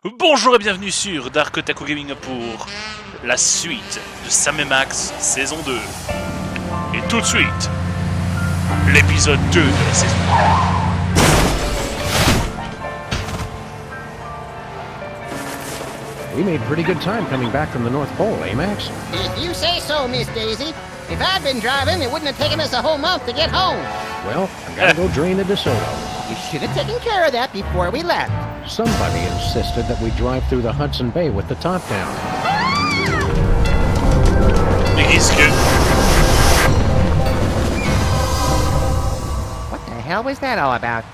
Bonjour et bienvenue sur Dark Otaku Gaming pour la suite de Sam et Max saison 2. Et tout de suite, l'épisode 2 de la saison 1. We made pretty good time coming back from the North Pole, eh, Max? If you say so, Miss Daisy. If I'd been driving, it wouldn't have taken us a whole month to get home. Well, I gotta go drain the DeSoto. You should have taken care of that before we left. Somebody insisted that we drive through the Hudson Bay with the top down. What the hell was that all about?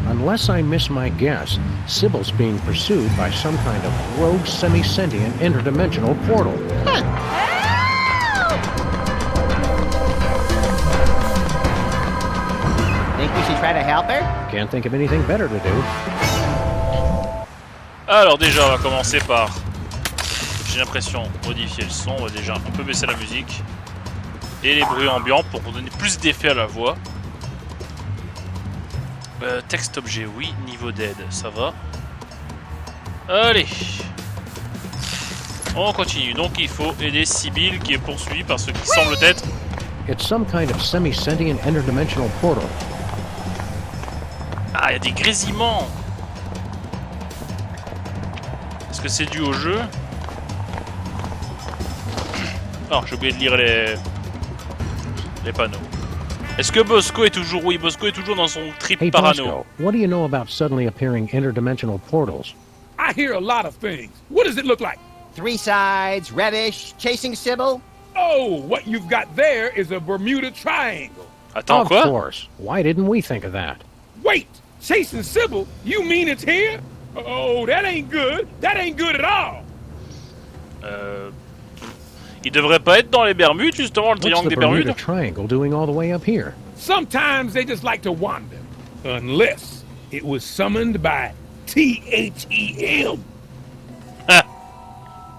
Unless I miss my guess, Sybil's being pursued by some kind of rogue semi-sentient interdimensional portal. Huh. Think we should try to help her? Can't think of anything better to do. Alors déjà, on va commencer par, j'ai l'impression, modifier le son. On peut baisser la musique et les bruits ambiants pour donner plus d'effet à la voix. Texte objet, oui. Niveau d'aide, ça va. Allez, on continue. Donc il faut aider Sibyl qui est poursuivie par ce qui semble être... It's some kind of semi-sentient interdimensional portal. Ah, il y a des grésillements. Est-ce que c'est dû au jeu? Non, j'ai oublié de lire les panneaux. Est-ce que Bosco est toujours... Oui, Bosco est toujours dans son trip Hey, parano. Bosco, what do you know about suddenly appearing interdimensional portals? I hear a lot of things. What does it look like? Three sides, reddish, chasing Sybil. Oh, what you've got there is a Bermuda Triangle. Attends, Of quoi? course. Why didn't we think of that? Wait, chasing Sybil? You mean it's here? Oh, that ain't good. That ain't good at all. Il devrait pas être dans les Bermudes, justement, le What's triangle the des Bermuda Bermudes? Triangle doing all the way up here? Sometimes they just like to wander. Unless it was summoned by T-H-E-M.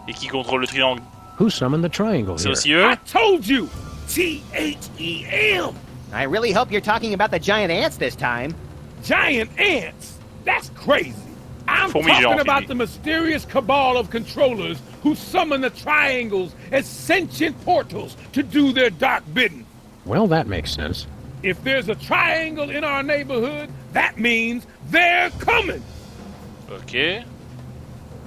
Et qui contrôle le triangle? Who summoned the triangle C'est here? aussi eux? I told you! T-H-E-M. I really hope you're talking about the giant ants this time. Giant ants? That's crazy. I'm Fourmi talking géant, about Phoebe. the mysterious cabal of controllers who summon the triangles as sentient portals to do their dark bidding. Well, that makes sense. If there's a triangle in our neighborhood, that means they're coming. Ok.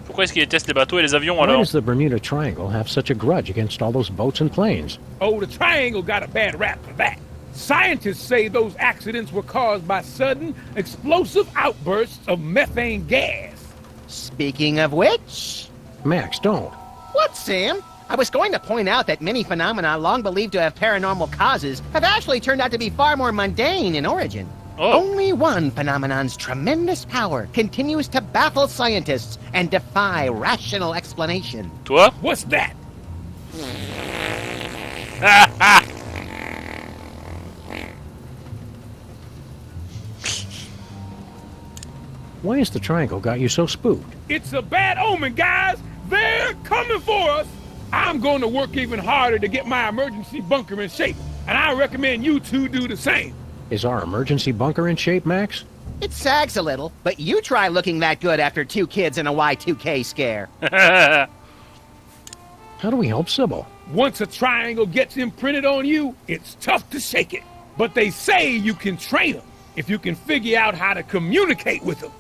Pourquoi est-ce qu'ils détestent les bateaux et les avions, Why alors? does the Bermuda Triangle have such a grudge against all those boats and planes? Oh, the triangle got a bad rap for that. Scientists say those accidents were caused by sudden, explosive outbursts of methane gas. Speaking of which... Max, don't. What, Sam? I was going to point out that many phenomena long believed to have paranormal causes have actually turned out to be far more mundane in origin. Oh. Only one phenomenon's tremendous power continues to baffle scientists and defy rational explanation. Toi? What's that? Why has the triangle got you so spooked? It's a bad omen, guys. They're coming for us. I'm going to work even harder to get my emergency bunker in shape, and I recommend you two do the same. Is our emergency bunker in shape, Max? It sags a little, but you try looking that good after 2 kids and a Y2K scare. How do we help Sybil? Once a triangle gets imprinted on you, it's tough to shake it. But they say you can train them if you can figure out how to communicate with them.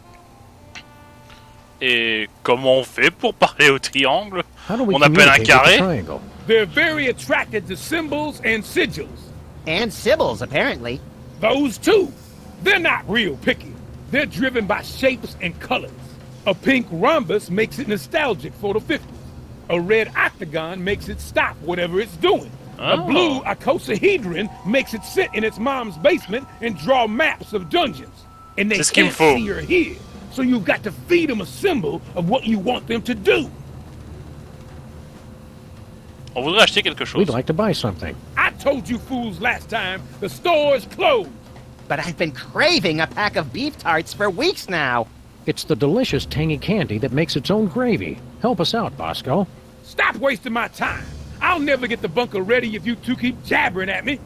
Et comment on fait pour parler au triangle? How do we On appelle un communicate with the carré? triangle? They're very attracted to symbols and sigils. And Sybil's, apparently. Those two, they're not real picky. They're driven by shapes and colors. A pink rhombus makes it nostalgic for the 50s. A red octagon makes it stop whatever it's doing. A Oh. blue icosahedron makes it sit in its mom's basement and draw maps of dungeons. And they C'est ce qu'il me can't faut. see or hear, so you've got to feed them a symbol of what you want them to do. On voudrait acheter quelque chose. We'd like to buy something. I told you fools last time, the store's closed. But I've been craving a pack of beef tarts for weeks now. It's the delicious tangy candy that makes its own gravy. Help us out, Bosco. Stop wasting my time. I'll never get the bunker ready if you two keep jabbering at me.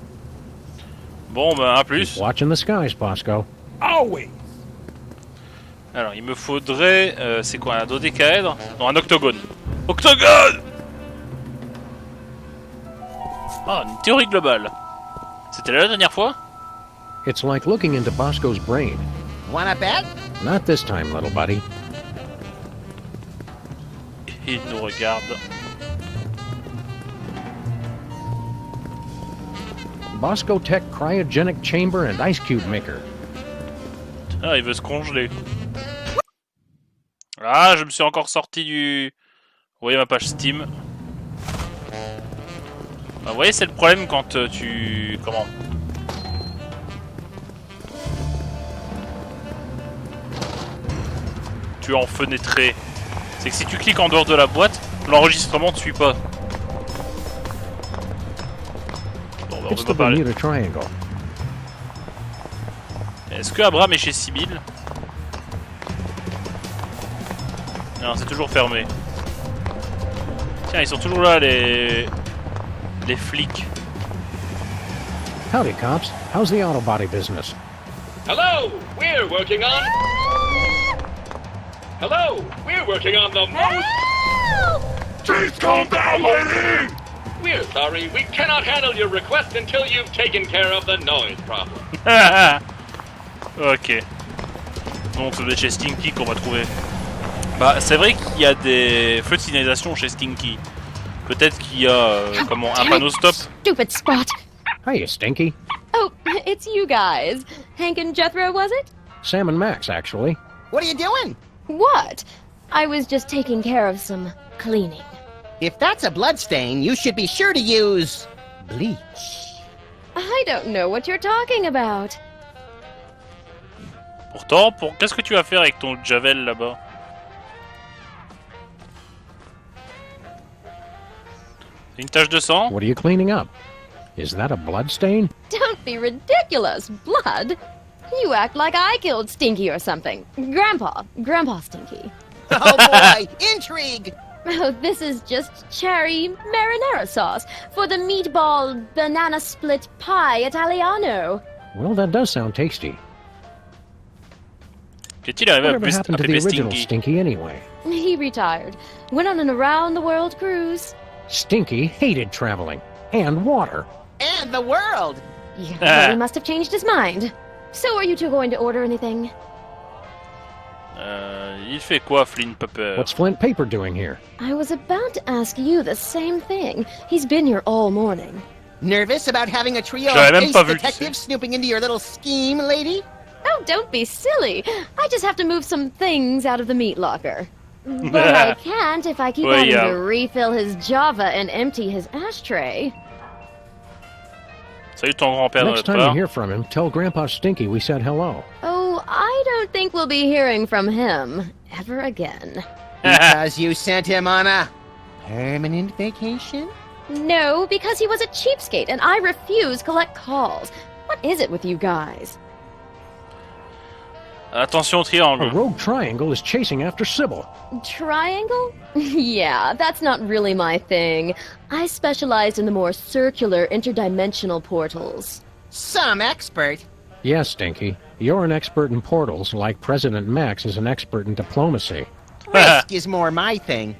Bon, ben, à plus. Watching the skies, Bosco. Always. Alors, il me faudrait... c'est quoi, un dodécaèdre? Non, un octogone. Octogone! Ah, une théorie globale. C'était là la dernière fois? It's like looking into Bosco's brain. Wanna bet? Not this time, little buddy. Il nous regarde. Bosco Tech Cryogenic Chamber and Ice Cube Maker. Ah, il veut se congeler. Ah, je me suis encore sorti du... Vous voyez ma page Steam. Bah, vous voyez, c'est le problème quand tu... Comment? Tu es enfenêtré. C'est que si tu cliques en dehors de la boîte, l'enregistrement ne suit pas. Bon, bah, on It's peut the pas parler. Bermuda Triangle. Est-ce que Abraham est chez Sibyl? Non, c'est toujours fermé. Tiens, ils sont toujours là, les flics. Howdy, cops. How's the auto body business? Hello, we're working on... Hello, we're working on the most... Please calm down, lady! We're sorry, we cannot handle your request until you've taken care of the noise problem. Ok. Donc c'est chez Stinky qu'on va trouver. Bah c'est vrai qu'il y a des feux de signalisation chez Stinky. Peut-être qu'il y a comment un panneau stop. Stupid spot. Hiya, Stinky. Oh, it's you guys. Hank and Jethro, was it? Sam and Max, actually. What are you doing? What? I was just taking care of some cleaning. If that's a bloodstain, you should be sure to use... bleach. I don't know what you're talking about. Pourtant, qu'est-ce que tu vas faire avec ton Javel là-bas? Une tache de sang? What are you cleaning up? Is that a blood stain? Don't be ridiculous. Blood? You act like I killed Stinky or something. Grandpa Stinky. Oh boy, intrigue! Oh, this is just cherry marinara sauce for the meatball banana split pie Italiano. Well, that does sound tasty. Qu'est-il arrivé à Whatever happened to the Pépé original Stinky? Stinky anyway? He retired. Went on an around-the-world cruise. Stinky hated traveling. And water. And the world! Yeah, well, he must have changed his mind. So are you two going to order anything? Il fait quoi, Flynn Pepper? What's Flint Paper doing here? I was about to ask you the same thing. He's been here all morning. Nervous about having a trio J'avais of même ace pas vu, tu detectives snooping into your little scheme, lady? Oh, don't be silly. I just have to move some things out of the meat locker. But I can't if I keep Well, having yeah. to refill his Java and empty his ashtray. Salut ton grand-père de Next notre time you part. hear from him, tell Grandpa Stinky we said hello. Oh, I don't think we'll be hearing from him ever again. Because you sent him on a permanent vacation? No, because he was a cheapskate and I refuse collect calls. What is it with you guys? Attention au A triangle. rogue triangle is chasing after Sybil. Triangle? Yeah, that's not really my thing. I specialized in the more circular interdimensional portals. Some expert. Yes, Stinky. You're an expert in portals, like President Max is an expert in diplomacy. Risk is more my thing.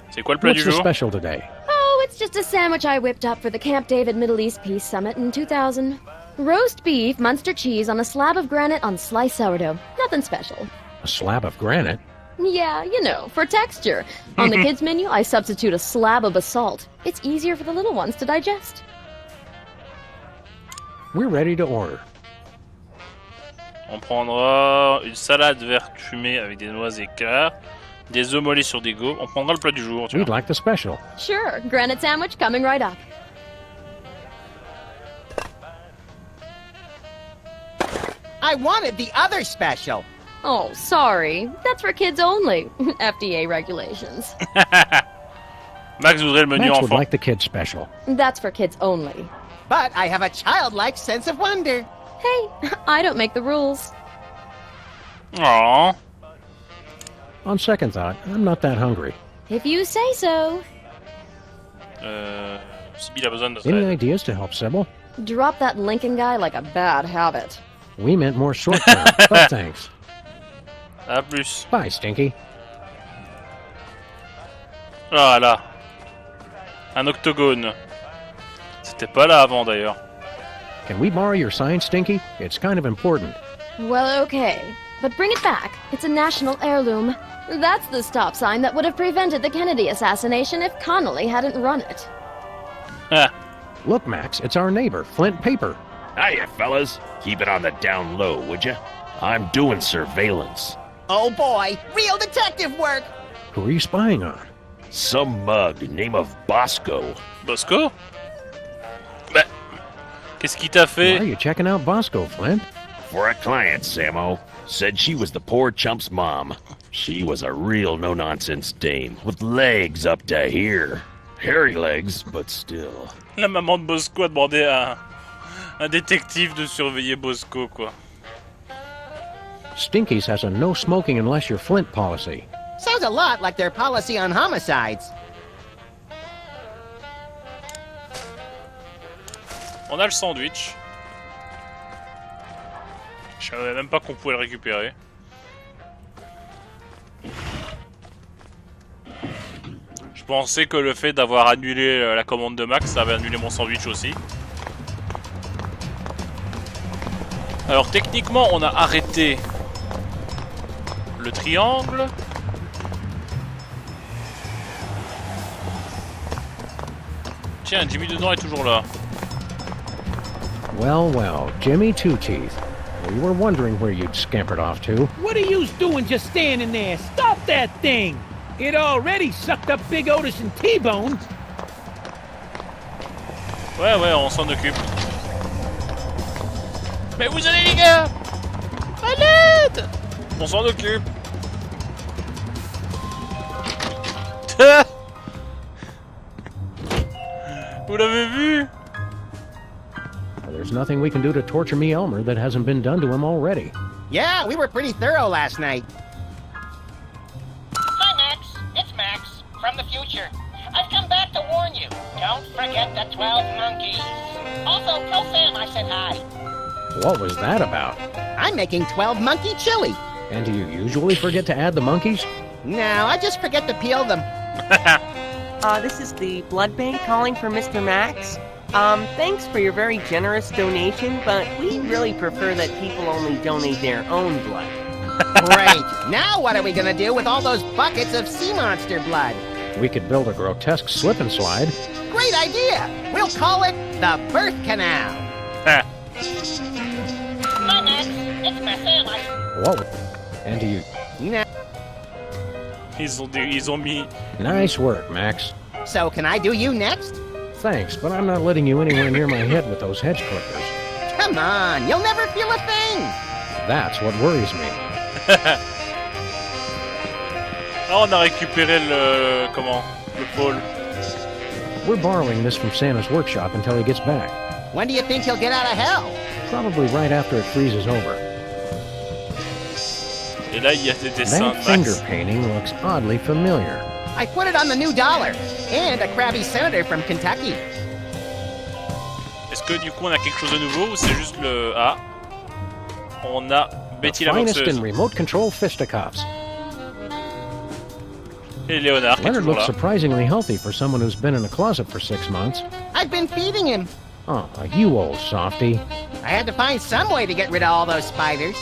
C'est quoi le plat What's du the jour? special today? Oh, it's just a sandwich I whipped up for the Camp David Middle East Peace Summit in 2000. Roast beef, Munster cheese on a slab of granite on sliced sourdough. Nothing special. A slab of granite? Yeah, you know, for texture. On the kids' menu, I substitute a slab of basalt. It's easier for the little ones to digest. We're ready to order. On prendra une salade verte fumée avec des noix éclairs, des œufs mollets sur des gaufres. On prendra le plat du jour. Tu We'd vois. like the special. Sure, granite sandwich coming right up. I wanted the other special. Oh, sorry. That's for kids only. FDA regulations. Max voudrait le menu Max would enfant. like the kid special. That's for kids only. But I have a childlike sense of wonder. Hey, I don't make the rules. Aww. On second thought, I'm not that hungry. If you say so. Sibyl a besoin de Any ça. ideas to help Sybil? Drop that Lincoln guy like a bad habit. We meant more short-term, but thanks. À plus. Bye, Stinky. Ah là. Un octogone. C'était pas là avant d'ailleurs. Can we borrow your sign, Stinky? It's kind of important. Well, okay. But bring it back. It's a national heirloom. That's the stop sign that would have prevented the Kennedy assassination if Connolly hadn't run it. Ah. Look, Max, it's our neighbor, Flint Paper. Hiya, fellas. Keep it on the down low, would ya? I'm doing surveillance. Oh boy, real detective work! Who are you spying on? Some mug named of Bosco. Bosco? Bah. Qu'est-ce qu'il t'a Why fait? are you checking out Bosco, Flint? For a client, Samo. Said she was the poor chump's mom. She was a real no-nonsense dame, with legs up to here. Hairy legs, but still. La maman de Bosco a demandé à un détective de surveiller Bosco, quoi. Stinky's has a no smoking unless you're Flint policy. Sounds a lot like their policy on homicides. On a le sandwich. Je savais même pas qu'on pouvait le récupérer. Je pensais que le fait d'avoir annulé la commande de Max, ça avait annulé mon sandwich aussi. Alors techniquement, on a arrêté le triangle. Tiens, Jimmy dedans est toujours là. Well, Jimmy Two-Teeth. We were wondering where you'd scampered off to. What are you doing just standing there? Stop that thing! It already sucked up Big Otis and T-Bone. Ouais, on s'en occupe. Mais vous allez les gars! À l'aide! On s'en occupe. Vous l'avez vu? There's nothing we can do to torture me Elmer that hasn't been done to him already. Yeah, we were pretty thorough last night. Hi, Max. It's Max from the future. I've come back to warn you. Don't forget the 12 monkeys. Also, tell Sam I said hi. What was that about? I'm making 12 monkey chili. And do you usually forget to add the monkeys? No, I just forget to peel them. This is the blood bank calling for Mr. Max. Thanks for your very generous donation, but we really prefer that people only donate their own blood. Great. Now what are we gonna do with all those buckets of sea monster blood? We could build a grotesque slip and slide. Great idea. We'll call it the birth canal. Hi, Max. It's my Sam. What? And do you... No. Ils ont mis... Nice work, Max. So can I do you next? Thanks, but I'm not letting you anywhere near my head with those hedge clippers. Come on, you'll never feel a thing. That's what worries me. Ah, on a récupéré le... comment? Le pôle. We're borrowing this from Santa's workshop until he gets back. When do you think he'll get out of hell? Probably right after it freezes over. Et là, il y a des dessins That de finger Max. painting looks oddly familiar. I put it on the new dollar. And a crabby senator from Kentucky. Est-ce que du coup on a quelque chose de nouveau ou c'est juste le... Ah. On a The Betty la finest boxeuse. in remote control fisticuffs. Et Léonard qui est Leonard toujours looks là. surprisingly healthy for someone who's been in a closet for 6 months. I've been feeding him. Oh, you old softy. I had to find some way to get rid of all those spiders.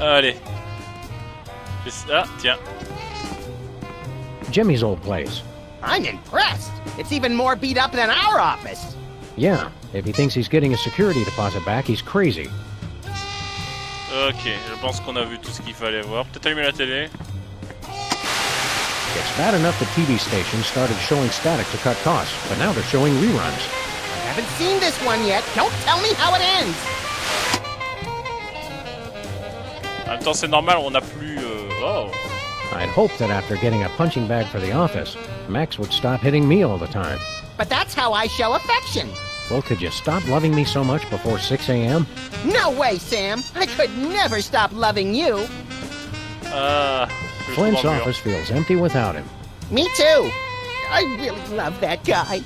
Allez. Ah, tiens. Jimmy's old place. I'm impressed. It's even more beat up than our office. Yeah, if he thinks he's getting a security deposit back, he's crazy. Ok, je pense qu'on a vu tout ce qu'il fallait voir. Peut-être allumer la télé. It's bad enough the TV stations started showing static to cut costs, but now they're showing reruns. Haven't seen this one yet. Don't tell me how it ends. En même temps, c'est normal, on n'a plus... Oh. I'd hoped that after getting a punching bag for the office, Max would stop hitting me all the time. But that's how I show affection. Well, could you stop loving me so much before 6 a.m.? No way, Sam. I could never stop loving you. Ah... je Flint's trouve un mur. office feels empty without him. Me too. I really love that guy.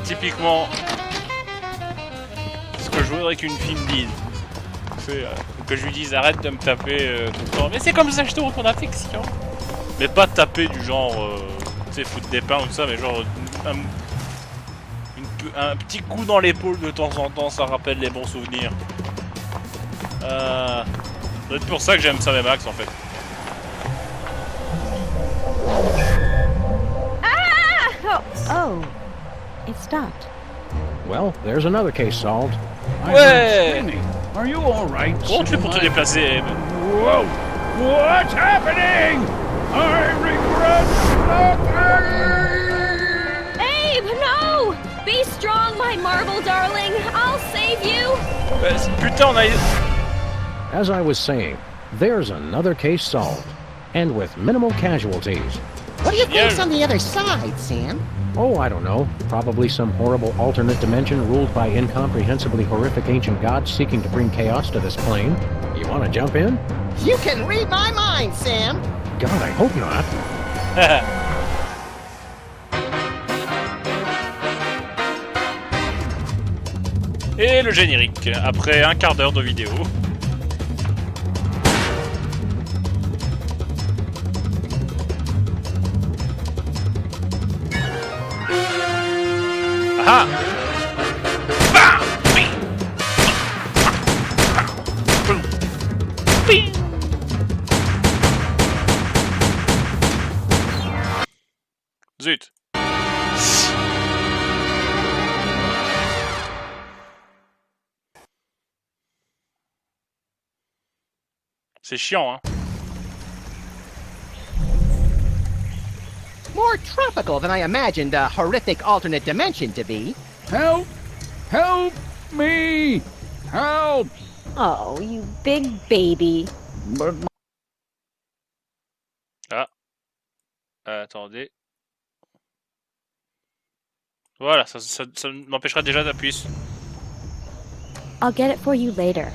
typiquement ce que je voudrais qu'une fille me dise. C'est que je lui dise arrête de me taper tout le temps. Mais c'est comme ça que je te montre mon affection. Mais pas taper du genre, tu sais, foutre des pains ou ça, mais genre un petit coup dans l'épaule de temps en temps, ça rappelle les bons souvenirs. Ça doit être pour ça que j'aime Sam et Max en fait. Oh, it stopped. Well, there's another case solved. Ouais. Are you all right? Comment tu fais pour te déplacer? Whoa! What's happening? I regret nothing! Abe, no! Be strong, my marble darling. I'll save you. Putain, on a... As I was saying, there's another case solved, and with minimal casualties. What do you think's on the other side, Sam? Oh, I don't know. Probably some horrible alternate dimension ruled by incomprehensibly horrific ancient gods seeking to bring chaos to this plane. You want to jump in? You can read my mind, Sam. God, I hope not. Et le générique, après un quart d'heure de vidéo. Ah! Zut! C'est chiant, hein? More tropical than I imagined a horrific alternate dimension to be. Help! Help me! Help! Oh, you big baby. But Ah. Attendez. Voilà, ça m'empêchera déjà d'appuyer sur... I'll get it for you later.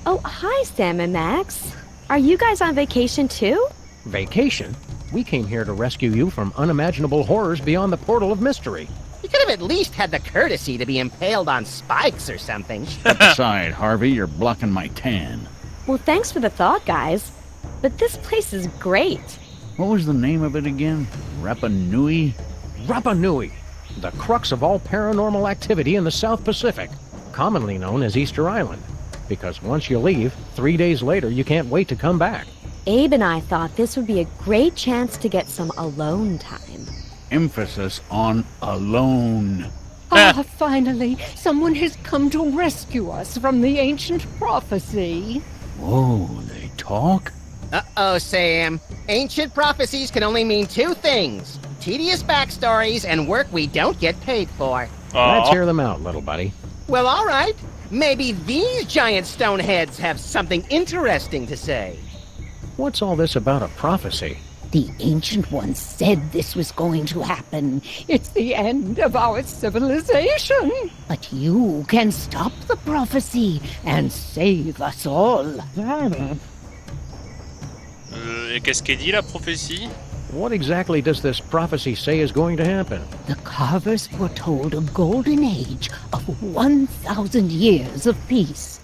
Oh, hi, Sam and Max. Are you guys on vacation too? Vacation? We came here to rescue you from unimaginable horrors beyond the portal of mystery. You could have at least had the courtesy to be impaled on spikes or something. aside, Harvey, you're blocking my tan. Well, thanks for the thought, guys. But this place is great. What was the name of it again? Rapa Nui? Rapa Nui, the crux of all paranormal activity in the South Pacific, commonly known as Easter Island. Because once you leave, 3 days later you can't wait to come back. Abe and I thought this would be a great chance to get some alone time. Emphasis on alone. Ah, finally, someone has come to rescue us from the ancient prophecy. Whoa, they talk? Uh-oh, Sam. Ancient prophecies can only mean two things. Tedious backstories and work we don't get paid for. Let's hear them out, little buddy. Well, all right. Maybe these giant stone heads have something interesting to say. What's all this about a prophecy? The Ancient Ones said this was going to happen. It's the end of our civilization. But you can stop the prophecy and save us all. Et qu'est-ce qu'elle dit, la prophétie? What exactly does this prophecy say is going to happen? The carvers foretold a golden age of 1,000 years of peace.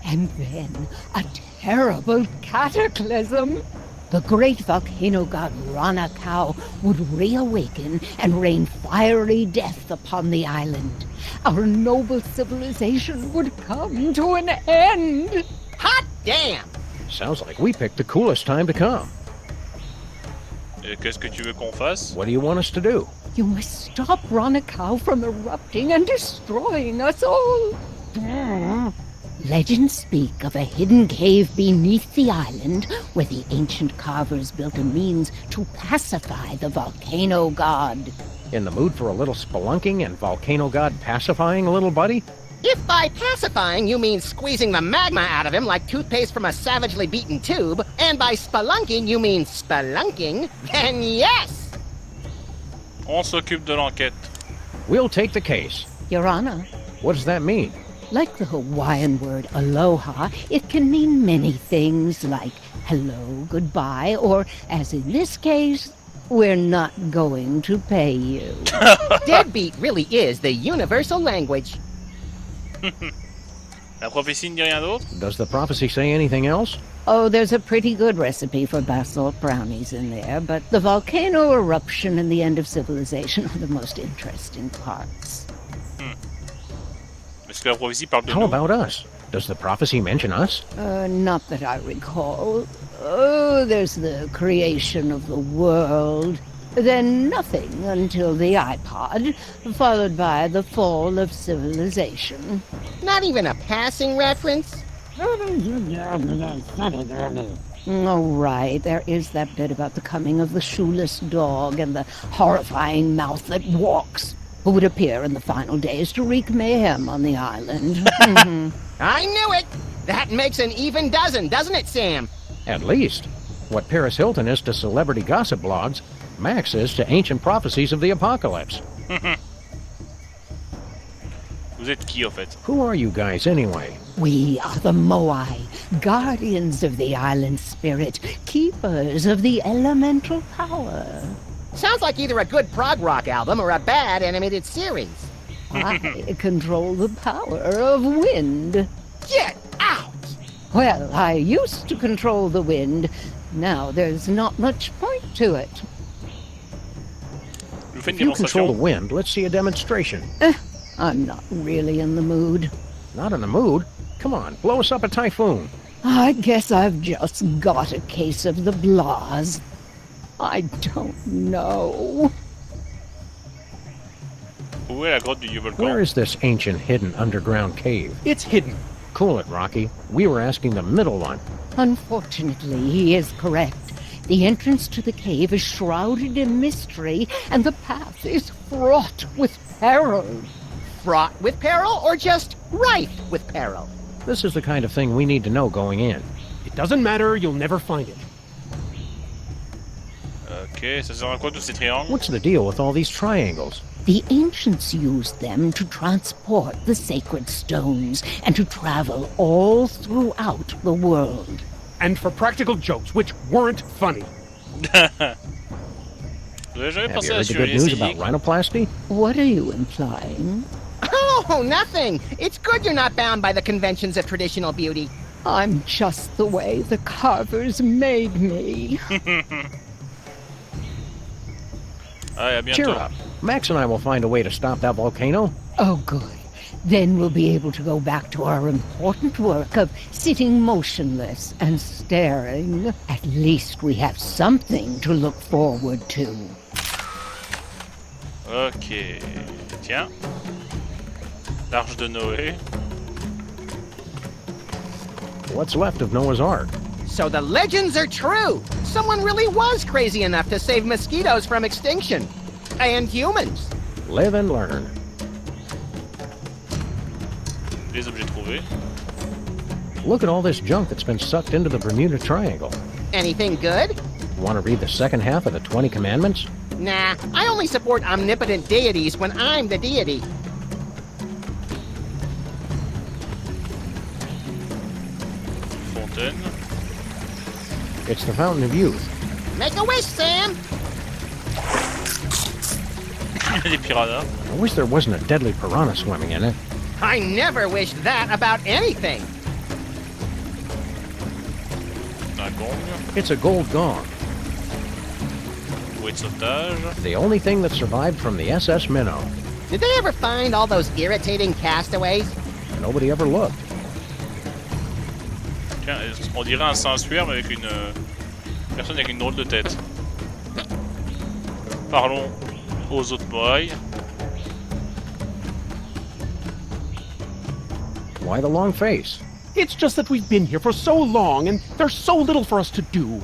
And then a terrible cataclysm. The great volcano god Ranakau would reawaken and rain fiery death upon the island. Our noble civilization would come to an end. Hot damn! Sounds like we picked the coolest time to come. Et qu'est-ce que tu veux qu'on fasse? What do you want us to do? You must stop Ranakau from erupting and destroying us all. Legends speak of a hidden cave beneath the island where the ancient carvers built a means to pacify the volcano god. In the mood for a little spelunking and volcano god pacifying, little buddy? If by pacifying you mean squeezing the magma out of him like toothpaste from a savagely beaten tube, and by spelunking you mean spelunking, then yes! On s'occupe de l'enquête. We'll take the case. Your Honor, What does that mean? like the Hawaiian word aloha, it can mean many things like hello, goodbye, or, as in this case, We're not going to pay you. Deadbeat really is the universal language. La prophétie ne dit rien d'autre? Does the prophecy say anything else? Oh, there's a pretty good recipe for basalt brownies in there, but the volcano eruption and the end of civilization are the most interesting parts. Est-ce que la prophétie parle de How nous? about us? Does the prophecy mention us? Not that I recall. Oh, there's the creation of the world. Then nothing until the iPod, followed by the fall of civilization. Not even a passing reference? Oh, right. There is that bit about the coming of the shoeless dog and the horrifying mouth that walks, who would appear in the final days to wreak mayhem on the island. I knew it! That makes an even dozen, doesn't it, Sam? At least. What Paris Hilton is to celebrity gossip blogs, Max is to ancient prophecies of the apocalypse. Vous êtes qui, au fait? Who are you guys, anyway? We are the Moai, guardians of the island spirit, keepers of the elemental power. Sounds like either a good prog rock album or a bad animated series. I control the power of wind. Get out! Well, I used to control the wind. Now there's not much point to it. Je vous fais une If you control the démonstration. wind, let's see a demonstration. I'm not really in the mood. Not in the mood? Come on, blow us up a typhoon. I guess I've just got a case of the blahs. I don't know. Où est la grotte du vieux volcan? Where is this ancient hidden underground cave? It's hidden. Cool it, Rocky. We were asking the middle one. Unfortunately, he is correct. The entrance to the cave is shrouded in mystery, and the path is fraught with peril. Fraught with peril or just rife with peril? This is the kind of thing we need to know going in. It doesn't matter, you'll never find it. Ok, ça sert à quoi tous ces triangles? What's the deal with all these triangles? The ancients used them to transport the sacred stones and to travel all throughout the world. And for practical jokes, which weren't funny. Vous avez jamais Have pensé you à heard the good assurer news essayer? about rhinoplasty? What are you implying? Oh, nothing! It's good you're not bound by the conventions of traditional beauty. I'm just the way the carvers made me. Allez, à bientôt. Cheer up. Max and I will find a way to stop that volcano. Oh, good. Then we'll be able to go back to our important work of sitting motionless and staring. At least we have something to look forward to. Ok. Tiens. L'Arche de Noé. What's left of Noah's Ark? So the legends are true! Someone really was crazy enough to save mosquitoes from extinction. And humans. Live and learn. Les objets trouvés. Look at all this junk that's been sucked into the Bermuda Triangle. Anything good? Want to read the second half of the 20 Commandments? Nah, I only support omnipotent deities when I'm the deity. Fontaine. It's the Fountain of Youth. Make a wish, Sam! Les piranhas. I wish there wasn't a deadly piranha swimming in it. I never wished that about anything. Un gong. It's a gold gong. Bouée de sauvetage. The only thing that survived from the SS Minnow. Did they ever find all those irritating castaways? Nobody ever looked. Tiens, on dirait un sensuaire mais avec une personne avec une drôle de tête. Parlons aux autres Moai. Why the long face? It's just that we've been here for so long, and there's so little for us to do.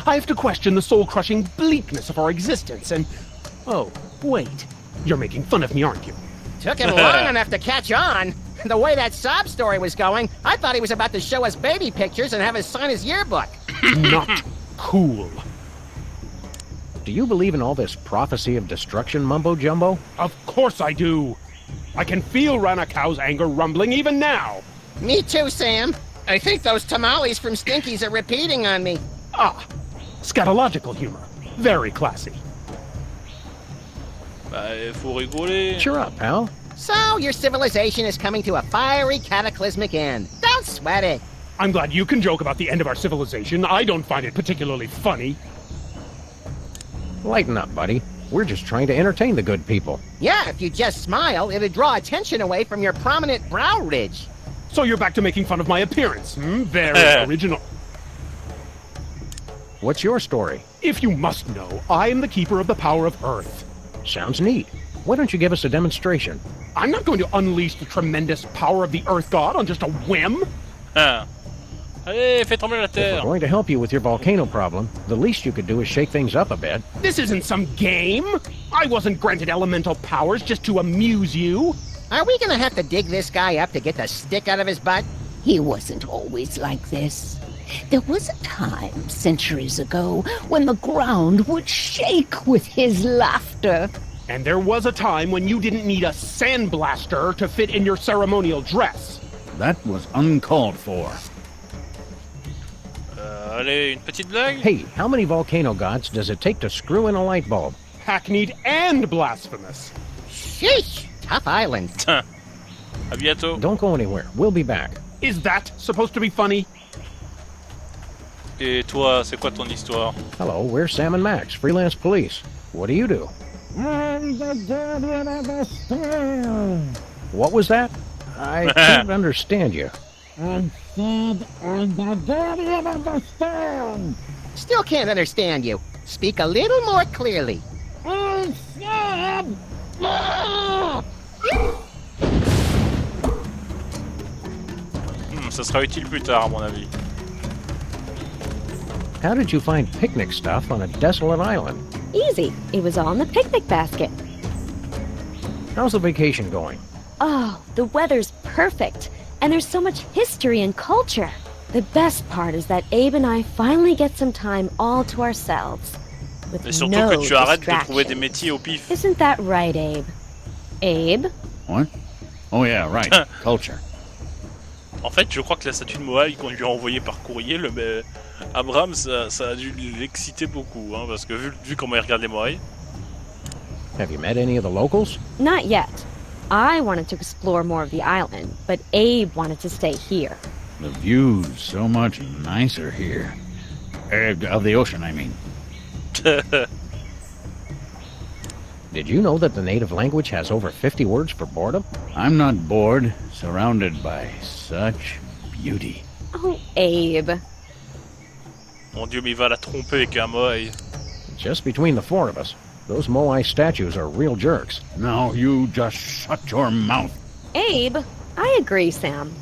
I have to question the soul-crushing bleakness of our existence, and... Oh, wait. You're making fun of me, aren't you? Took him long enough to catch on. The way that sob story was going, I thought he was about to show us baby pictures and have us sign his yearbook. Not cool. Do you believe in all this prophecy of destruction mumbo-jumbo? Of course I do. I can feel Ranakau's anger rumbling even now. Me too, Sam. I think those tamales from Stinky's are repeating on me. Ah, scatological humor. Very classy. Bah, faut rigoler. Cheer up, pal. So, your civilization is coming to a fiery, cataclysmic end. Don't sweat it. I'm glad you can joke about the end of our civilization. I don't find it particularly funny. Lighten up, buddy. We're just trying to entertain the good people. Yeah, if you just smile, it'd draw attention away from your prominent brow ridge. So you're back to making fun of my appearance. Very original. What's your story? If you must know, I am the keeper of the power of Earth. Sounds neat. Why don't you give us a demonstration? I'm not going to unleash the tremendous power of the Earth God on just a whim. Allez, fais trembler la If we're terre. going to help you with your volcano problem, the least you could do is shake things up a bit. This isn't some game. I wasn't granted elemental powers just to amuse you. Are we gonna have to dig this guy up to get the stick out of his butt? He wasn't always like this. There was a time, centuries ago, when the ground would shake with his laughter. And there was a time when you didn't need a sandblaster to fit in your ceremonial dress. That was uncalled for. Allez, une petite blague. Hey, how many volcano gods does it take to screw in a light bulb? Hackneyed and blasphemous. Sheesh! Tough island. À bientôt. Don't go anywhere. We'll be back. Is that supposed to be funny? Et toi, c'est quoi ton histoire? Hello, we're Sam and Max, freelance police. What do you do? What was that? I can't understand you. Still can't understand you. Speak a little more clearly. Ça sera utile plus tard, à mon avis. How did you find picnic stuff on a desolate island? Easy. It was all in the picnic basket. How's the vacation going? Oh, the weather's perfect. And there's so much history and culture. The best part is that Abe and I finally get some time all to ourselves. With Et surtout no que tu arrêtes de trouver des distractions. métiers au pif. Isn't that right, Abe? Abe? What? Oh yeah, right. Culture. En fait, je crois que la statue de Moai qu'on lui a envoyée par courrier, Abraham, ça a dû l'exciter beaucoup, hein, parce que vu comment il regarde les Moai. Have you met any of the locals? Not yet. I wanted to explore more of the island, but Abe wanted to stay here. The view's so much nicer here. Of the ocean, I mean. Did you know that the native language has over 50 words for boredom? I'm not bored, surrounded by such beauty. Oh, Abe. Mon Dieu, mais il va la tromper avec un Moai. Just between the four of us, those Moai statues are real jerks. Now you just shut your mouth. Abe, I agree, Sam.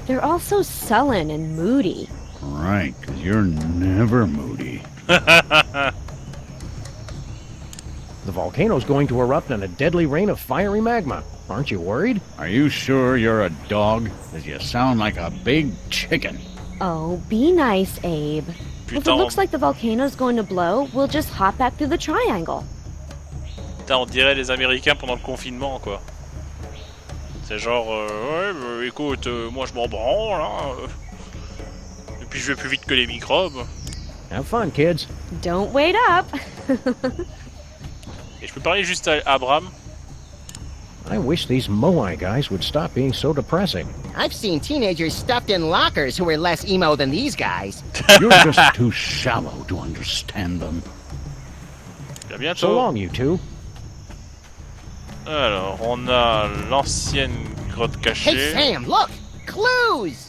They're all so sullen and moody. Right, 'cause you're never moody. The volcano's going to erupt in a deadly rain of fiery magma. Aren't you worried? Are you sure you're a dog? 'Cause you sound like a big chicken. Oh, be nice, Abe. If it Putain, looks like the volcano's going to blow, we'll just hop back through the triangle. putain, on dirait les Américains pendant le confinement, quoi. C'est genre, ouais, bah, écoute, moi je m'en branle, hein. Et puis je vais plus vite que les microbes. Have fun, kids. Don't wait up. Et je peux parler juste à Abraham. I wish these Moai guys would stop being so depressing. I've seen teenagers stuffed in lockers who were less emo than these guys. You're just too shallow to understand them. À bientôt. So long, you two. Alors, on a l'ancienne grotte cachée. Hey, Sam, look! Clues!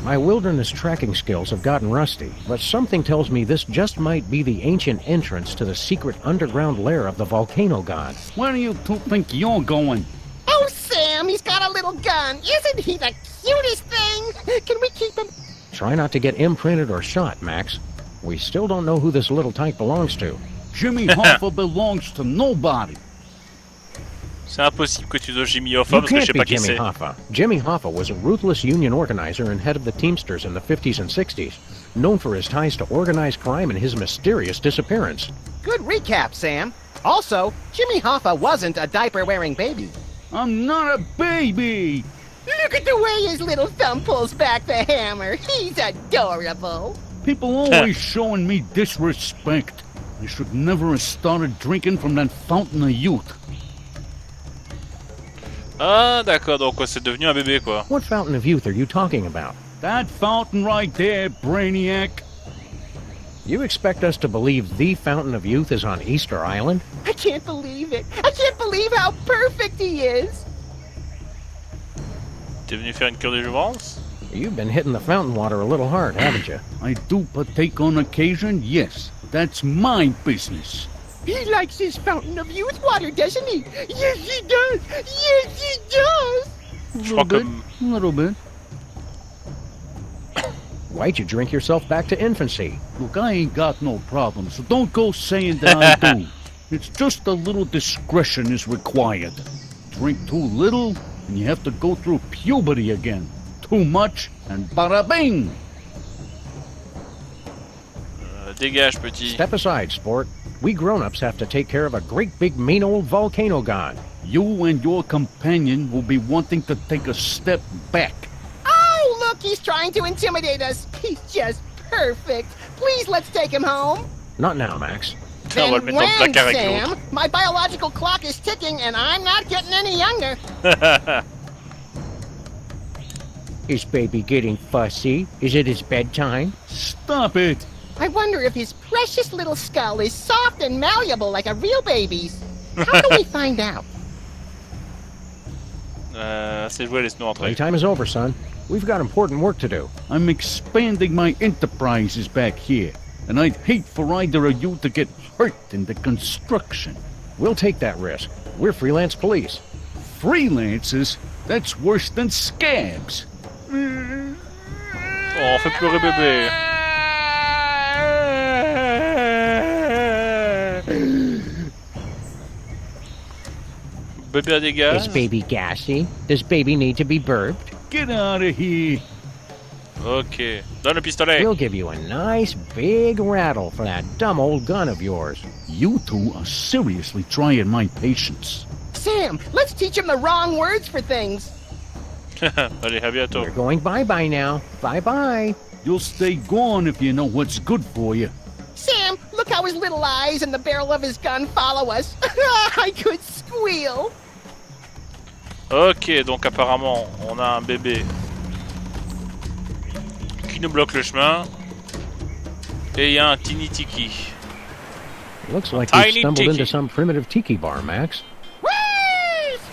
My wilderness tracking skills have gotten rusty, but something tells me this just might be the ancient entrance to the secret underground lair of the volcano god. Where do you two think you're going? Oh, Sam, he's got a little gun. Isn't he the cutest thing? Can we keep him? Try not to get imprinted or shot, Max. We still don't know who this little tyke belongs to. Jimmy Hoffa belongs to nobody. C'est impossible que tu dois Jimmy Hoffa You parce que je can't sais be pas qui Jimmy c'est. Hoffa. Jimmy Hoffa was a ruthless union organizer and head of the Teamsters in the 50s and 60s, known for his ties to organized crime and his mysterious disappearance. Good recap, Sam. Also, Jimmy Hoffa wasn't a diaper-wearing baby. I'm not a baby. Look at the way his little thumb pulls back the hammer. He's adorable. People always showing me disrespect. I should never have started drinking from that fountain of youth. Ah, d'accord, donc c'est devenu un bébé, quoi. What fountain of youth are you talking about? That fountain right there, Brainiac. You expect us to believe the fountain of youth is on Easter Island? I can't believe it. I can't believe how perfect he is. T'es venu faire une cure de jouvence? You've been hitting the fountain water a little hard, haven't you? I do partake on occasion, yes. That's my business. He likes his fountain of youth water, doesn't he? Yes, he does. Yes, he does. A little bit. Why'd you drink yourself back to infancy? Look, I ain't got no problem, so don't go saying that I do. It's just a little discretion is required. Drink too little, and you have to go through puberty again. Too much, and bada bing! Dégage, petit. Step aside, sport. We grown-ups have to take care of a great big mean old volcano god. You and your companion will be wanting to take a step back. Oh, look, he's trying to intimidate us. He's just perfect. Please, let's take him home. Not now, Max. On va le mettre dans le placard avec Sam, l'autre. my biological clock is ticking and I'm not getting any younger. Is baby getting fussy? Is it his bedtime? Stop it! I wonder if his precious little skull is soft and malleable like a real baby's. How can we find out? C'est joué, laisse-nous entrer. Playtime is over, son. We've got important work to do. I'm expanding my enterprises back here, and I'd hate for either of you to get hurt in the construction. We'll take that risk. We're freelance police. Freelancers? That's worse than scabs. Oh, on fait pleurer bébé. Bébé a des gaz? Is baby gassy? Does baby need to be burped? Get out of here. Ok. Donne le pistolet. We'll give you a nice big rattle for that dumb old gun of yours. You two are seriously trying my patience. Sam, let's teach him the wrong words for things. Allez, à bientôt. We're going bye-bye now. Bye-bye. You'll stay gone if you know what's good for you. Sam, look how his little eyes and the barrel of his gun follow us. I could squeal. Ok, donc apparemment, on a un bébé qui nous bloque le chemin. Et il y a un Tiny Tiki. Looks like Tiny you stumbled tiki. into some primitive tiki bar, Max. Woo!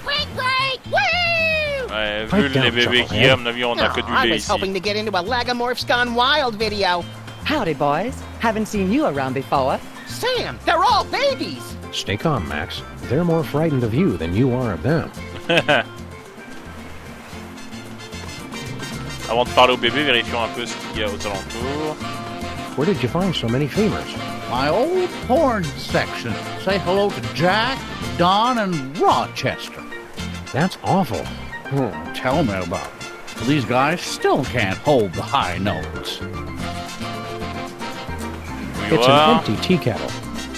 Spring break! Woo! Ouais, Fight vu down, les bébés qu'il y a, à mon avis, on a que du I lait was ici. hoping to get into a Lagomorphs Gone Wild video. Howdy, boys. Haven't seen you around before. Sam, they're all babies. Stay calm, Max. They're more frightened of you than you are of them. Avant de parler au bébé, vérifions un peu ce qu'il y a aux alentours. Where did you find so many femurs? My old porn section. Say hello to Jack, Don, and Rochester. That's awful. Tell me about it. These guys still can't hold the high notes. It's an empty tea kettle.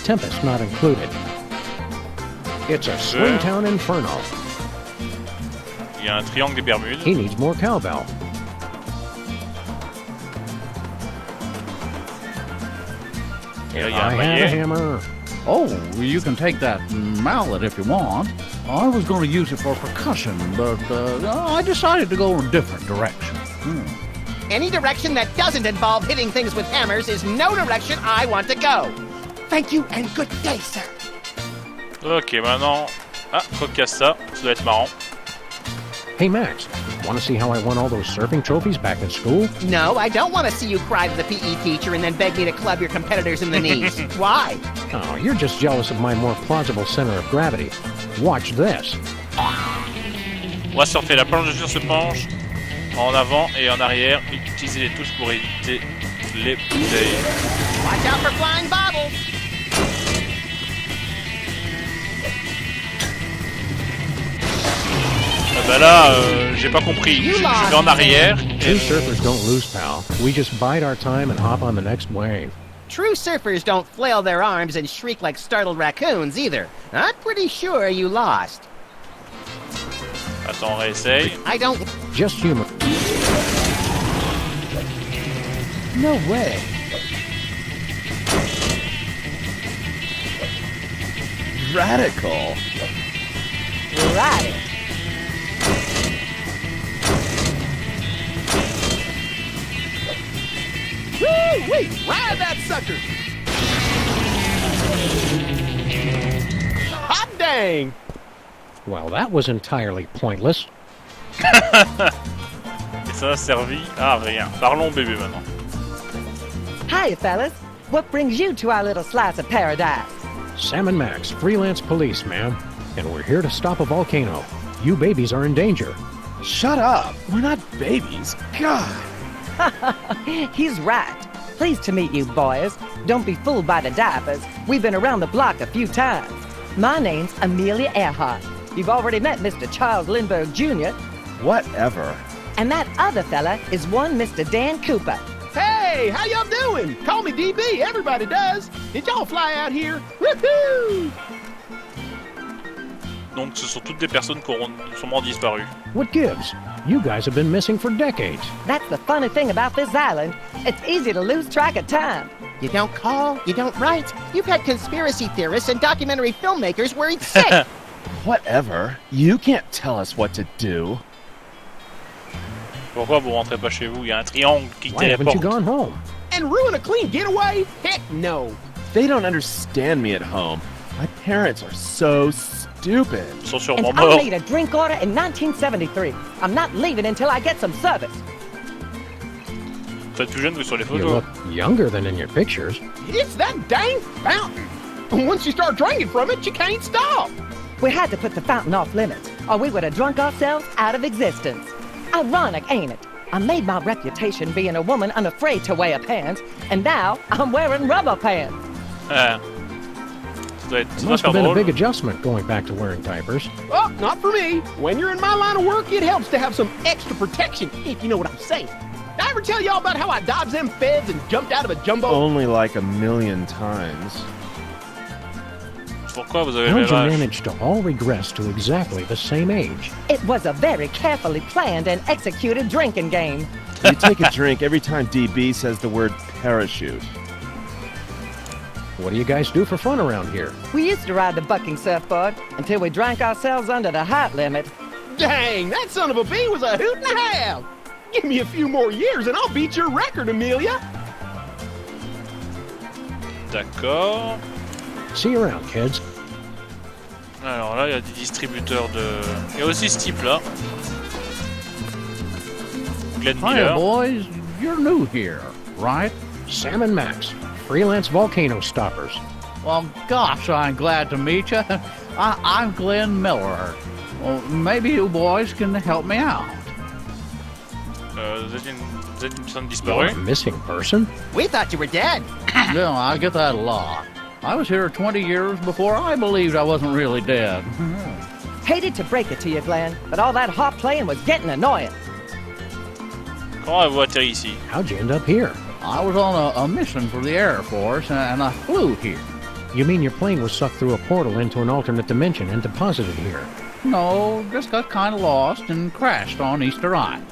Tempest not included. It's a Swingtown Inferno. Il y a un triangle des Bermudes. He needs more cowbell. Et là, il y If a I un had a maillet. hammer. Oh, you can take that mallet if you want. I was going to use it for percussion, but I decided to go in a different direction. Any direction that doesn't involve hitting things with hammers is no direction I want to go. Thank you and good day, sir. Ok, maintenant... Ah, faut que casse ça. Ça doit être marrant. Hey, Max, want to see how I won all those surfing trophies back in school? No, I don't want to see you cry to the PE teacher and then beg me to club your competitors in the knees. Why? Oh, you're just jealous of my more plausible center of gravity. Watch this. On va surfer. La planche de tir se penche en avant et en arrière. Et utiliser les touches pour éviter les bouteilles. Watch out for flying bobbles. Bah là, j'ai pas compris. Je vais en arrière. True surfers don't lose, pal. We just bide our time and hop on the next wave. True surfers don't flail their arms and shriek like startled raccoons either. I'm pretty sure you lost. Attends, on réessaye. I don't... Just humor. No way. Radical. Right. Woo-wee! Ride that sucker! Hot dang! Well, that was entirely pointless. Et ça a servi à rien. Parlons bébé maintenant. Hi, fellas. What brings you to our little slice of paradise? Sam and Max, freelance police, ma'am. And we're here to stop a volcano. You babies are in danger. Shut up. We're not babies. God. He's right. Pleased to meet you, boys. Don't be fooled by the diapers. We've been around the block a few times. My name's Amelia Earhart. You've already met Mr. Charles Lindbergh Jr. Whatever. And that other fella is one Mr. Dan Cooper. Hey, how y'all doing? Call me DB, everybody does. Did y'all fly out here? Woohoo! Donc ce sont toutes des personnes qui auront sûrement disparu. What gives? You guys have been missing for decades. That's the funny thing about this island. It's easy to lose track of time. You don't call, you don't write. You've had conspiracy theorists and documentary filmmakers worried sick. Whatever. You can't tell us what to do. Pourquoi vous rentrez pas chez vous? Il y a un triangle qui Why haven't you téléporte. gone home? And ruin a clean getaway? Heck no. They don't understand me at home. My parents are so stupid. Ils sont And sûrement I morts. made a drink order in 1973. I'm not leaving until I get some service. Vous êtes plus jeune que sur les You photos. look younger than in your pictures. It's that dang fountain. Once you start drinking from it, you can't stop. We had to put the fountain off limits, or we would have drunk ourselves out of existence. Ironic, ain't it? I made my reputation being a woman unafraid to wear pants, and now I'm wearing rubber pants. Ça doit It faire must have been a drôle. big adjustment going back to wearing diapers. Oh, not for me. When you're in my line of work, it helps to have some extra protection, if you know what I'm saying. Did I ever tell y'all about how I dodged them feds and jumped out of a jumbo? Only like a million times. Pourquoi vous avez le How'd you même âge? manage to all regress to exactly the same age? It was a very carefully planned and executed drinking game. You take a drink every time DB says the word parachute. What do you guys do for fun around here? We used to ride the bucking surfboard until we drank ourselves under the height limit. Dang, that son of a bee was a hoot and a half. Give me a few more years and I'll beat your record, Amelia. D'accord. See you around, kids. Alors là, il y a des distributeurs de... Il y a aussi ce type-là. Glenn Hiya, Miller. boys. You're new here, right? Sam and Max, freelance volcano stoppers. Well, gosh, I'm glad to meet you. I'm Glenn Miller. Well, maybe you boys can help me out. Vous êtes une personne You're disparue. a missing person? We thought you were dead. Yeah, I get that a lot. I was here 20 years before I believed I wasn't really dead. Hated to break it to you, Glenn, but all that harp playing was getting annoying. Comment avez-vous atterri ici? How'd you end up here? I was on a mission for the Air Force, and I flew here. You mean your plane was sucked through a portal into an alternate dimension and deposited here? No, just got kind of lost and crashed on Easter Island.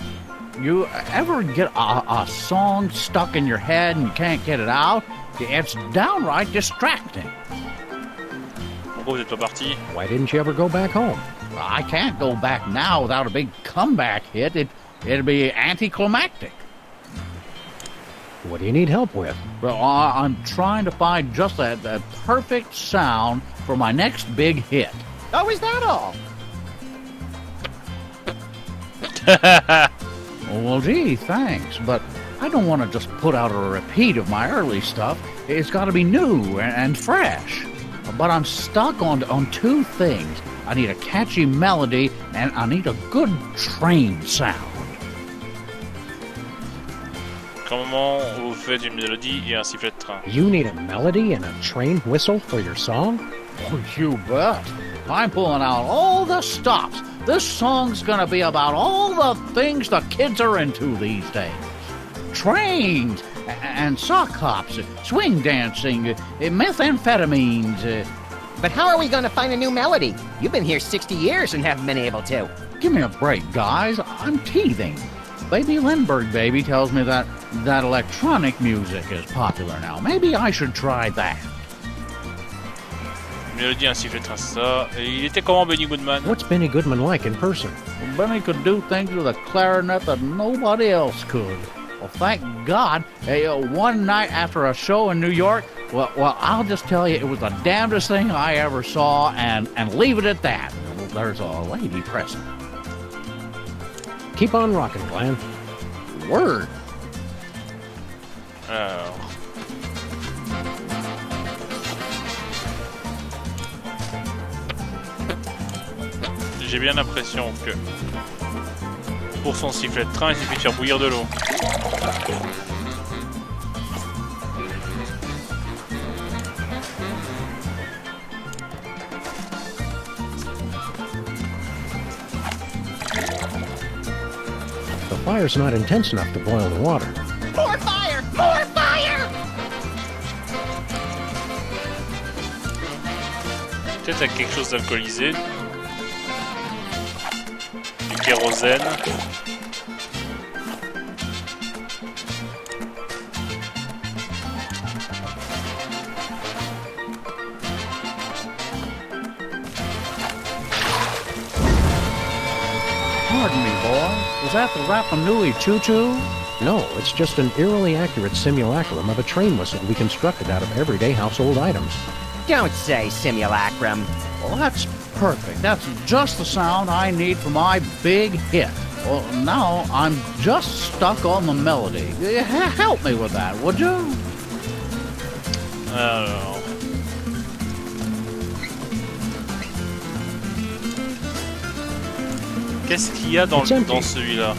You ever get a song stuck in your head and you can't get it out? It's downright distracting. Pourquoi vous êtes pas parti? Why didn't you ever go back home? I can't go back now without a big comeback hit. It'd be anticlimactic. What do you need help with? Well, I'm trying to find just that perfect sound for my next big hit. Oh, is that all? Well, gee, thanks, but I don't want to just put out a repeat of my early stuff. It's got to be new and fresh. But I'm stuck on two things. I need a catchy melody, and I need a good train sound. Comment vous faites une mélodie et un sifflet de train? You need a melody and a train whistle for your song? Oh, you bet. I'm pulling out all the stops. This song's gonna be about all the things the kids are into these days. Trains, and sock hops, swing dancing, methamphetamines. But how are we going to find a new melody? You've been here 60 years and haven't been able to. Give me a break, guys. I'm teething. Baby Lindbergh baby tells me that electronic music is popular now. Maybe I should try that. Une mélodie, un sifflet, train, ça. Et il était comment, Benny Goodman? What's Benny Goodman like in person? Benny could do things with a clarinet that nobody else could. Well, thank God. Hey, one night after a show in New York, well, I'll just tell you, it was the damnedest thing I ever saw, and leave it at that. There's a lady present. Keep on rocking, Glenn. Word. Alors... J'ai bien l'impression que pour son sifflet de train, il suffit de faire bouillir de l'eau. The fire's not intense enough to boil the water. More fire! More fire! Peut-être avec quelque chose d'alcoolisé. Du kérosène. Pardon me, boy. Was that the Rapa Nui choo-choo? No, it's just an eerily accurate simulacrum of a train whistle we constructed out of everyday household items. Don't say simulacrum. Well, that's perfect. That's just the sound I need for my big hit. Well, now I'm just stuck on the melody. Help me with that, would you? Alors... Qu'est-ce qu'il y a dans celui-là?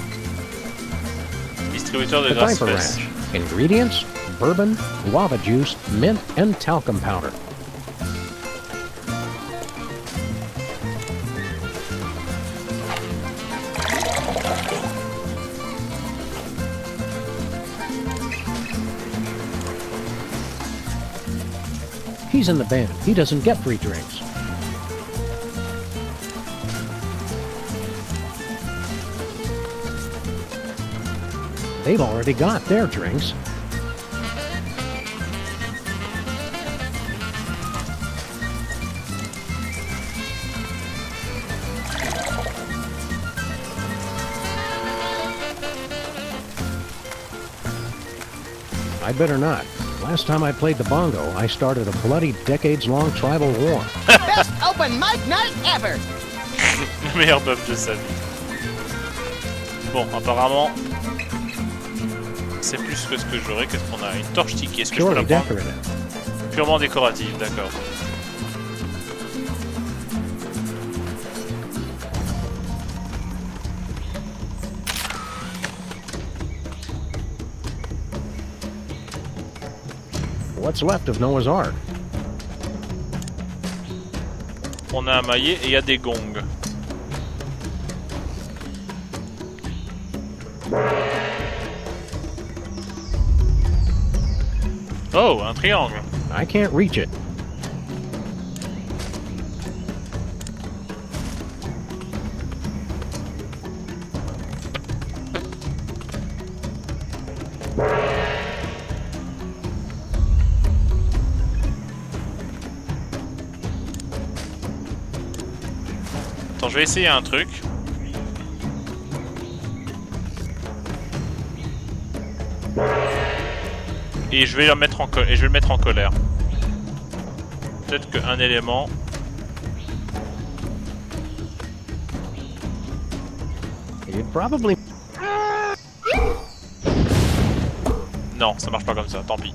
Distributeur de The grasse diaper fesse. rash. Ingredients: bourbon, guava juice, mint, and talcum powder. He's in the band. He doesn't get free drinks. They've already got their drinks. I'd better not. Last time I played the bongo, I started a bloody decades-long tribal war. Best open mic night ever! Le meilleur bœuf de sa vie. Bon, apparemment, c'est plus que ce que j'aurais. Qu'est-ce qu'on a? Une torche tiki. Est-ce que je peux la prendre? Purement décorative, d'accord. What's left of Noah's Ark? On a un maillet et il y a des gongs. Oh, un triangle. I can't reach it. Attends, je vais essayer un truc. Et je vais le mettre en colère. Peut-être qu'un élément. You'd probably... Non, ça marche pas comme ça, tant pis.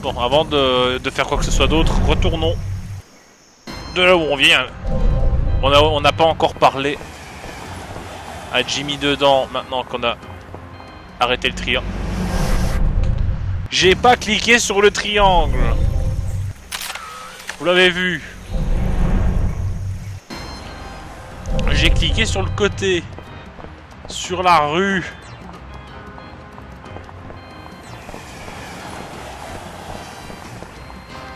Bon, avant de faire quoi que ce soit d'autre, retournons de là où on vient. On n'a pas encore parlé à Jimmy dedans, maintenant qu'on a arrêté le triangle. J'ai pas cliqué sur le triangle. Vous l'avez vu. J'ai cliqué sur le côté. Sur la rue.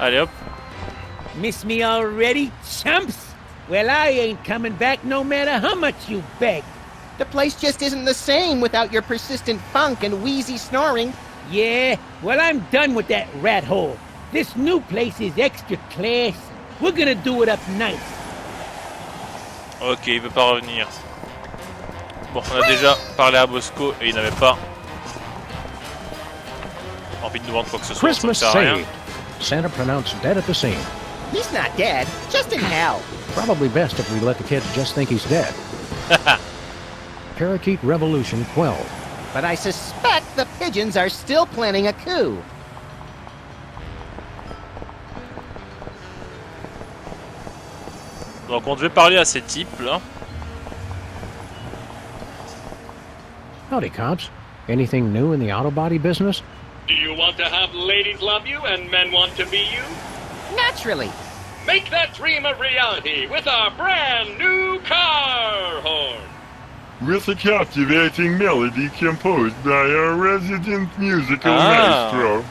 Allez hop. Miss me already, chumps? Well, I ain't coming back no matter how much you beg. The place just isn't the same without your persistent funk and wheezy snoring. Yeah, well, I'm done with that rat hole. This new place is extra classy. We're gonna do it up nice. Ok, il veut pas revenir. Bon, on a déjà parlé à Bosco et il n'avait pas envie de nous vendre quoi que ce soit. Christmas Ça sert à rien. saved. Santa pronounced dead at the scene. He's not dead, just in hell. Probably best if we let the kids just think he's dead. Parakeet revolution quelled. But I suspect the pigeons are still planning a coup. Donc on devait parler à ces types là. Howdy, cops. Anything new in the auto body business? Do you want to have ladies love you and men want to be you? Naturally. Make that dream a reality with our brand new car horn. With a captivating melody composed by our resident musical maestro.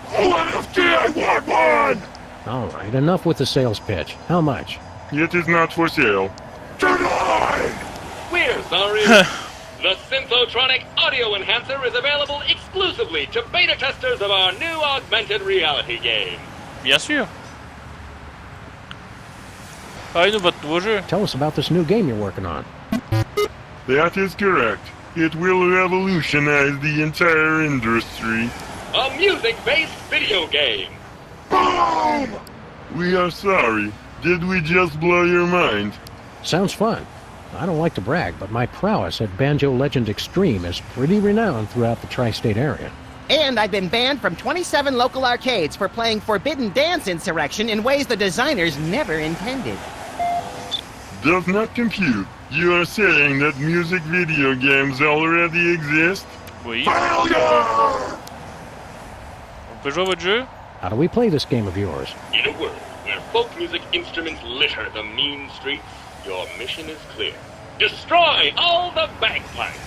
OMFG, I want one! All right, enough with the sales pitch. How much? It is not for sale. We're sorry. The Synthotronic audio enhancer is available exclusively to beta testers of our new augmented reality game. Bien sûr. Parlez-nous de votre nouveau jeu. Tell us about this new game you're working on. That is correct. It will revolutionize the entire industry. A music-based video game. Boom! We are sorry. Did we just blow your mind? Sounds fun. I don't like to brag, but my prowess at Banjo Legend Extreme is pretty renowned throughout the tri-state area. And I've been banned from 27 local arcades for playing Forbidden Dance Insurrection in ways the designers never intended. Does not compute. You are saying that music video games already exist? Oui. Failure! On peut jouer à votre jeu? How do we play this game of yours? In a world where folk music instruments litter the mean streets, your mission is clear. Destroy all the bagpipes!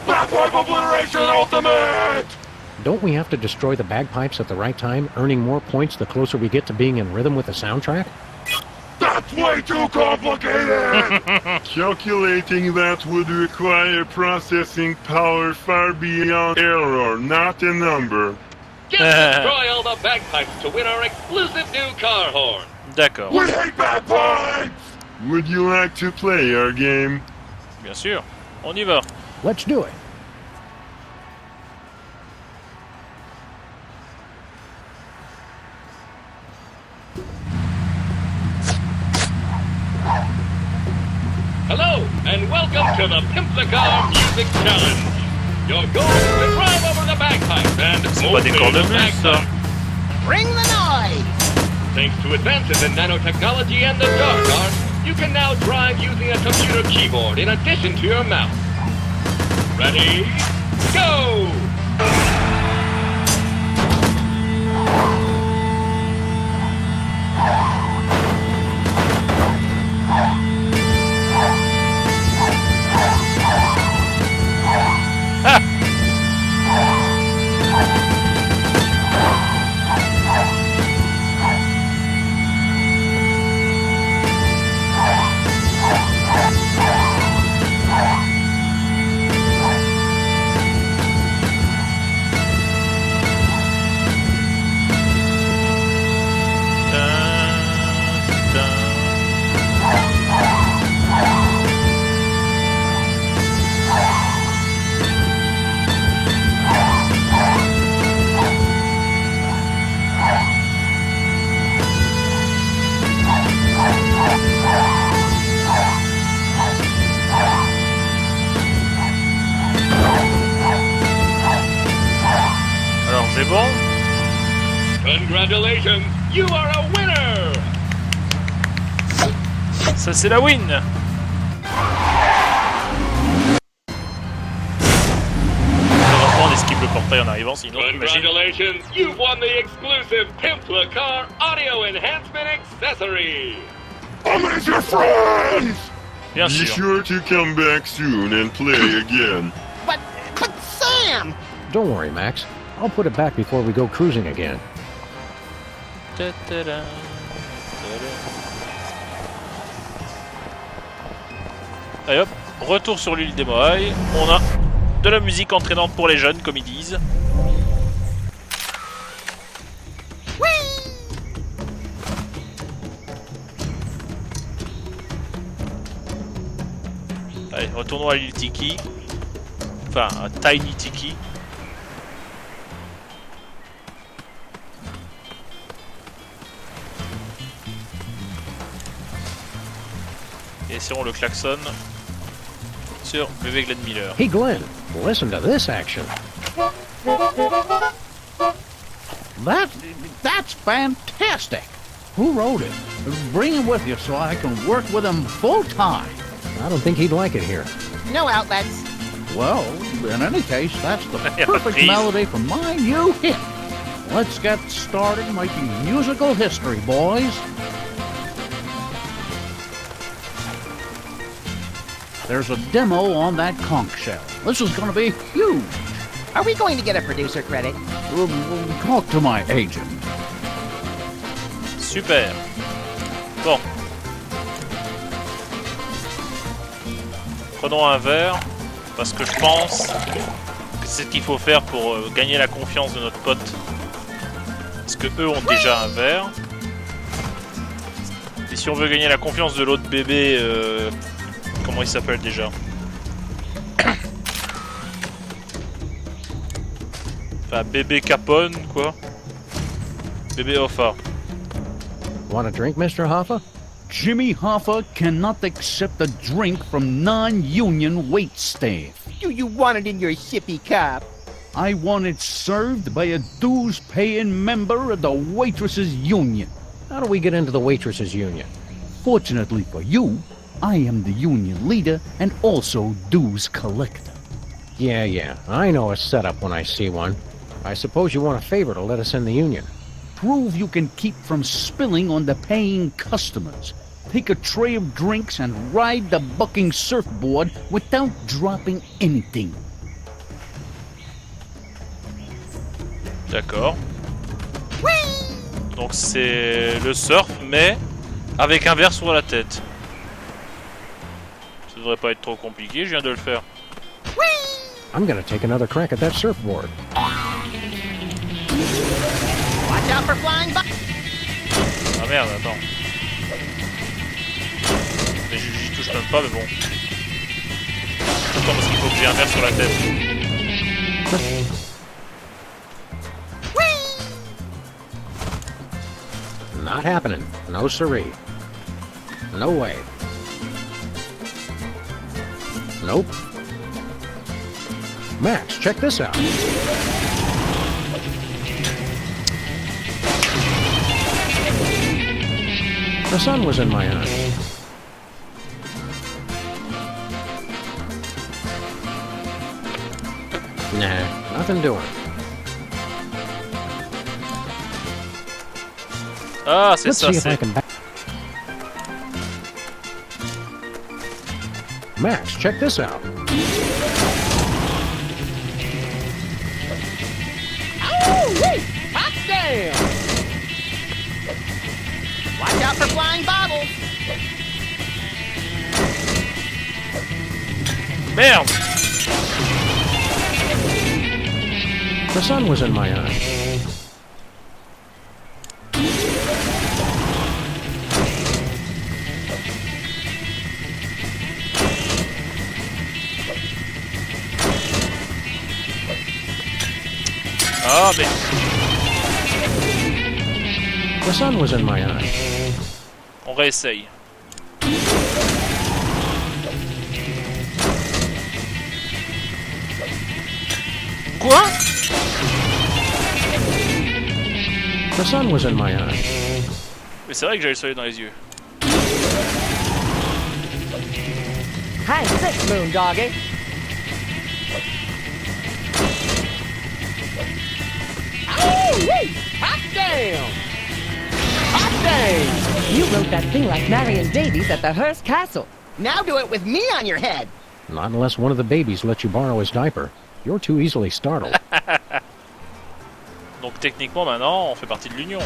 Bagpipe obliteration ultimate! Don't we have to destroy the bagpipes at the right time, earning more points the closer we get to being in rhythm with the soundtrack? That's way too complicated! Calculating that would require processing power far beyond error, not a number. Just destroy all the bagpipes to win our exclusive new car horn. D'accord. We hate bagpipes! Would you like to play our game? Bien sûr. On y va. Let's do it. Hello, and welcome to the Pimp the Car Music Challenge. Your goal is to drive over the bagpipes and move the bagpipes. Bring the noise! Thanks to advances in nanotechnology and the dark arts, you can now drive using a computer keyboard in addition to your mouse. Ready? Go! Alors c'est bon? Congratulations, you are a winner! Ça c'est la win! Heureusement on esquive le portail en arrivant, sinon imagine. Congratulations, you've won the exclusive Pimp the Car audio enhancement accessory! I'm with your friends! Bien Be sûr. sure to come back soon and play again. But Sam! Don't worry, Max. I'll put it back before we go cruising again. Allez hop, retour sur l'île des Moailles. On a de la musique entraînante pour les jeunes, comme ils disent. Whee! Allez, retournons à l'île Tiki. Enfin, à Tiny Tiki. Et essayons le klaxon sur bébé Glenn Miller. Hey Glenn, listen to this action. That's fantastic. Who wrote it? Bring him with you so I can work with him full time. I don't think he'd like it here. No outlets. Well, in any case, that's the Yeah, perfect please. melody for my new hit. Let's get started making musical history, boys. There's a demo on that conch shell. This is going to be huge. Are we going to get a producer credit? Talk to my agent. Super. Bon. Prenons un verre, parce que je pense que c'est ce qu'il faut faire pour gagner la confiance de notre pote. Parce que eux ont déjà un verre. Et si on veut gagner la confiance de l'autre bébé, comment il s'appelle déjà? Enfin, bébé Capone, quoi. Bébé Hoffa. Want a drink, Mr. Hoffa? Jimmy Hoffa cannot accept a drink from non-union wait staff. Do you want it in your sippy cup? I want it served by a dues-paying member of the Waitresses Union. How do we get into the Waitresses Union? Fortunately for you, I am the union leader and also dues collector. Yeah, I know a setup when I see one. I suppose you want a favor to let us in the union. Prove you can keep from spilling on the paying customers. Take a tray of drinks and ride the bucking surfboard without dropping anything. D'accord. Donc c'est le surf, mais avec un verre sur la tête. Ça devrait pas être trop compliqué, je viens de le faire. I'm gonna take another crack at that surfboard. Watch out for flying bugs. Ah merde, attends. Mais j'y touche même pas, mais bon. Attends, parce qu'il faut que j'ai un verre sur la tête. Not happening. No siree. No way. Nope. Max, check this out. The sun was in my eye. Nah, nothing doing. Ah, c'est Let's ça, see if I c'est... can Max, check this out. Hot damn! Watch out for flying bobbles. Merde! The sun was in my eye. Ah, mais... The sun was in my eye. On réessaye. Quoi? The sun was in my eye. Mais c'est vrai que j'ai le soleil dans les yeux. Hang six, moon doggy. Hot damn! Hot damn! You wrote that thing like Marion Davies at the Hearst Castle. Now do it with me on your head. Not unless one of the babies lets you borrow his diaper. You're too easily startled. Donc techniquement maintenant, on fait partie de l'union.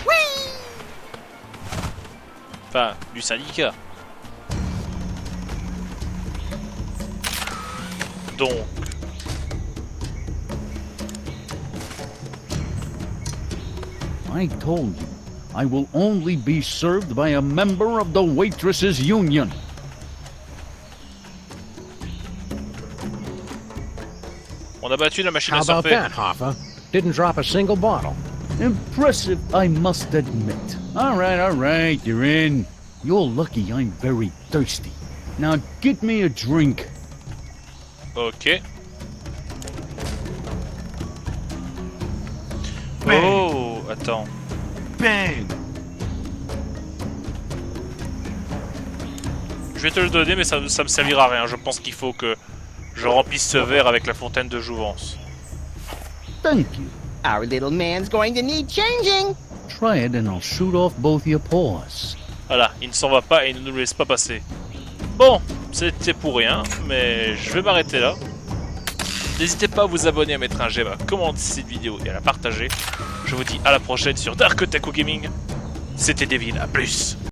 Enfin, du syndicat. Donc... I told you, I will only be served by a member of the Waitresses Union. On a battu la machine How à about surfer. that, Hoffa? Didn't drop a single bottle. Impressive, I must admit. All right, you're in. You're lucky I'm very thirsty. Now get me a drink. Ok. Oh, attends. Bang! Je vais te le donner, mais ça me servira à rien. Je pense qu'il faut que je remplisse ce verre avec la fontaine de jouvence. Thank you. Our little man's going to need changing. Try it and I'll shoot off both your paws. Voilà, il ne s'en va pas et il ne nous laisse pas passer. Bon, c'était pour rien, mais je vais m'arrêter là. N'hésitez pas à vous abonner, à mettre un j'aime, à commenter cette vidéo et à la partager. Je vous dis à la prochaine sur Dark Otaku Gaming. C'était Devil, à plus.